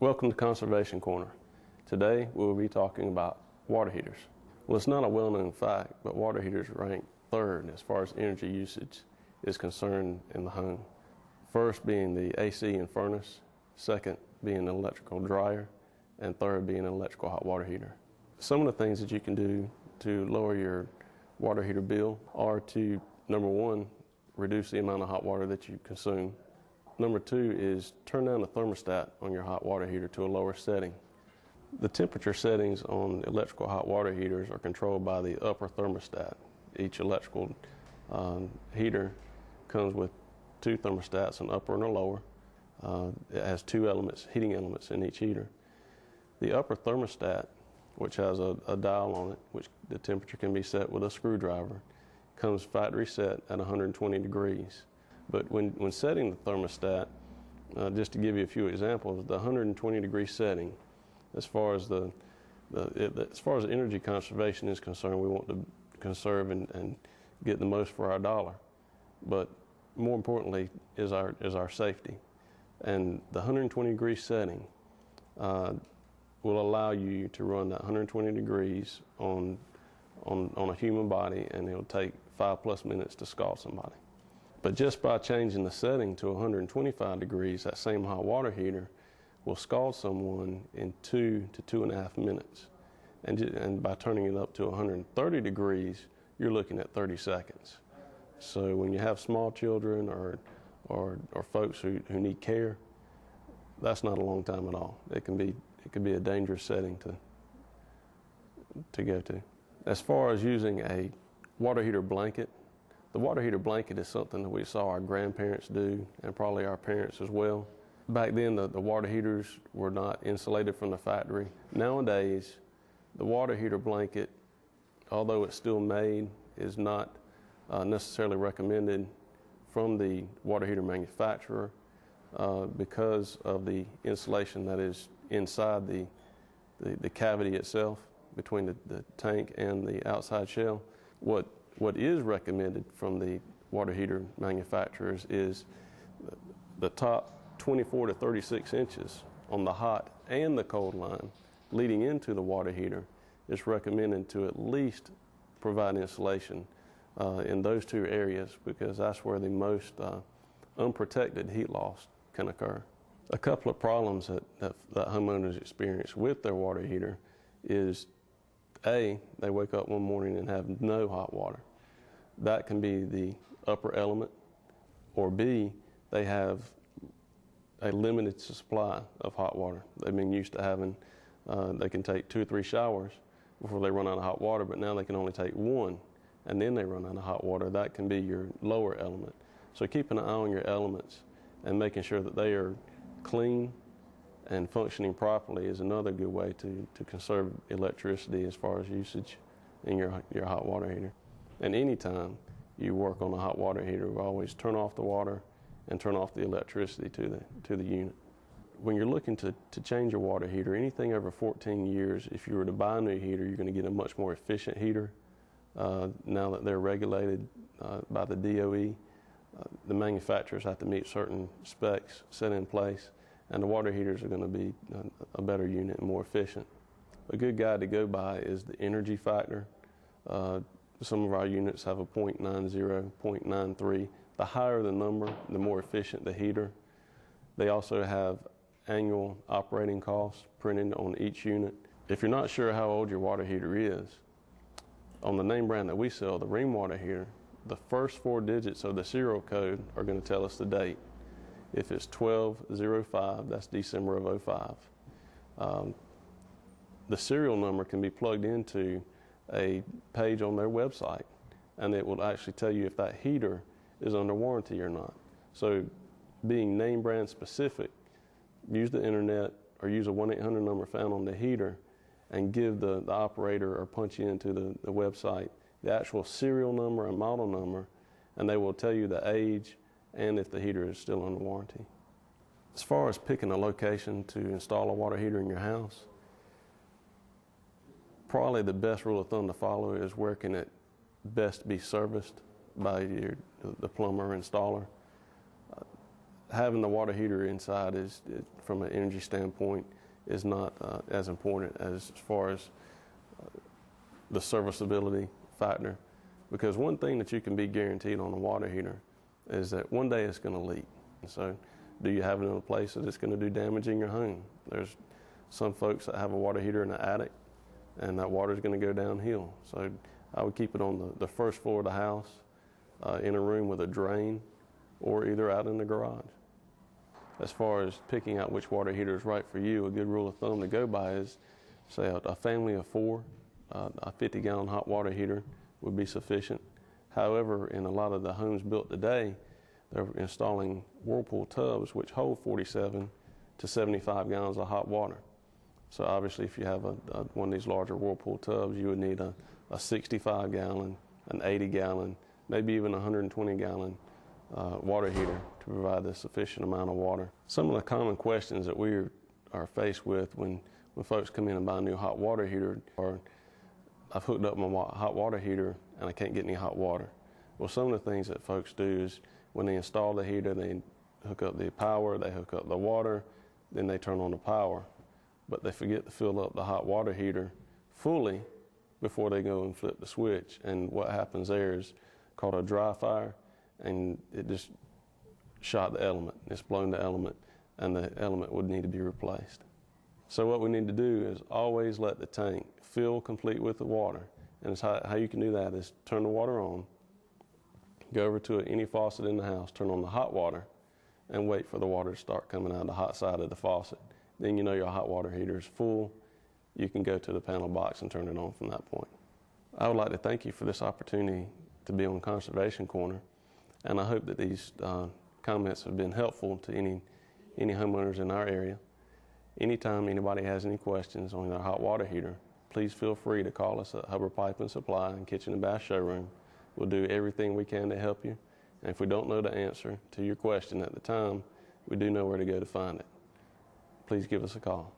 Welcome to Conservation Corner. Today we'll be talking about water heaters. Well, it's not a well-known fact, but water heaters rank third as far as energy usage is concerned in the home. First being the AC and furnace, second being an electrical dryer, and third being an electrical hot water heater. Some of the things that you can do to lower your water heater bill are to, number one, reduce the amount of hot water that you consume. Number two is turn down the thermostat on your hot water heater to a lower setting. The temperature settings on electrical hot water heaters are controlled by the upper thermostat. Each electrical heater comes with two thermostats, an upper and a lower. It has two elements, heating elements in each heater. The upper thermostat, which has a dial on it, which the temperature can be set with a screwdriver, comes factory set at 120 degrees. But when setting the thermostat, just to give you a few examples, the 120 degree setting, as far as energy conservation is concerned, we want to conserve and get the most for our dollar. But more importantly is our safety. And the 120 degree setting will allow you to run that 120 degrees on a human body, and it'll take 5+ minutes to scald somebody. But just by changing the setting to 125 degrees, that same hot water heater will scald someone in 2 to 2.5 minutes. And by turning it up to 130 degrees, you're looking at 30 seconds. So when you have small children or folks who need care, that's not a long time at all. It can be a dangerous setting to go to. As far as using a water heater blanket, the water heater blanket is something that we saw our grandparents do, and probably our parents as well. Back then, the water heaters were not insulated from the factory. Nowadays, the water heater blanket, although it's still made, is not necessarily recommended from the water heater manufacturer because of the insulation that is inside the cavity itself between the tank and the outside shell. What is recommended from the water heater manufacturers is the top 24 to 36 inches on the hot and the cold line leading into the water heater is recommended to at least provide insulation in those two areas, because that's where the most unprotected heat loss can occur. A couple of problems that homeowners experience with their water heater is, A, they wake up one morning and have no hot water. That can be the upper element. Or B, they have a limited supply of hot water. They've been used to having, they can take 2 or 3 showers before they run out of hot water, but now they can only take one, and then they run out of hot water. That can be your lower element. So keeping an eye on your elements and making sure that they are clean and functioning properly is another good way to conserve electricity as far as usage in your hot water heater. And anytime you work on a hot water heater, we always turn off the water and turn off the electricity to the unit. When you're looking to change your water heater, anything over 14 years, if you were to buy a new heater, you're going to get a much more efficient heater. Now that they're regulated by the DOE, the manufacturers have to meet certain specs set in place, and the water heaters are going to be a better unit and more efficient. A good guide to go by is the energy factor. Some of our units have a 0.90, 0.93. The higher the number, the more efficient the heater. They also have annual operating costs printed on each unit. If you're not sure how old your water heater is, on the name brand that we sell, the Ream water heater, the first 4 digits of the serial code are going to tell us the date. If it's 1205, that's December of 05. The serial number can be plugged into a page on their website, and it will actually tell you if that heater is under warranty or not. So being name brand specific, use the internet or use a 1-800 number found on the heater and give the operator or punch into the website the actual serial number and model number, and they will tell you the age and if the heater is still under warranty. As far as picking a location to install a water heater in your house, probably the best rule of thumb to follow is where can it best be serviced by the plumber or installer. having the water heater inside from an energy standpoint, is not as important as far as the serviceability factor. Because one thing that you can be guaranteed on a water heater is that one day it's going to leak. So do you have it in a place that it's going to do damage in your home? There's some folks that have a water heater in the attic, and that water is going to go downhill. So I would keep it on the first floor of the house, in a room with a drain, or either out in the garage. As far as picking out which water heater is right for you, a good rule of thumb to go by is, say, a family of 4, a 50-gallon hot water heater would be sufficient. However, in a lot of the homes built today, they're installing Whirlpool tubs which hold 47 to 75 gallons of hot water. So obviously, if you have one of these larger Whirlpool tubs, you would need a 65-gallon, an 80-gallon, maybe even a 120-gallon water heater to provide a sufficient amount of water. Some of the common questions that we are faced with when folks come in and buy a new hot water heater are, I've hooked up my hot water heater and I can't get any hot water. Well, some of the things that folks do is when they install the heater, they hook up the power, they hook up the water, then they turn on the power. But they forget to fill up the hot water heater fully before they go and flip the switch. And what happens there is called a dry fire, and it just shot the element. It's blown the element, and the element would need to be replaced. So what we need to do is always let the tank fill complete with the water. And it's how you can do that is turn the water on, go over to any faucet in the house, turn on the hot water, and wait for the water to start coming out of the hot side of the faucet. Then you know your hot water heater is full. You can go to the panel box and turn it on from that point. I would like to thank you for this opportunity to be on Conservation Corner, and I hope that these comments have been helpful to any homeowners in our area. Anytime anybody has any questions on their hot water heater, please feel free to call us at Hubbard Pipe and Supply and Kitchen and Bath Showroom. We'll do everything we can to help you. And if we don't know the answer to your question at the time, we do know where to go to find it. Please give us a call.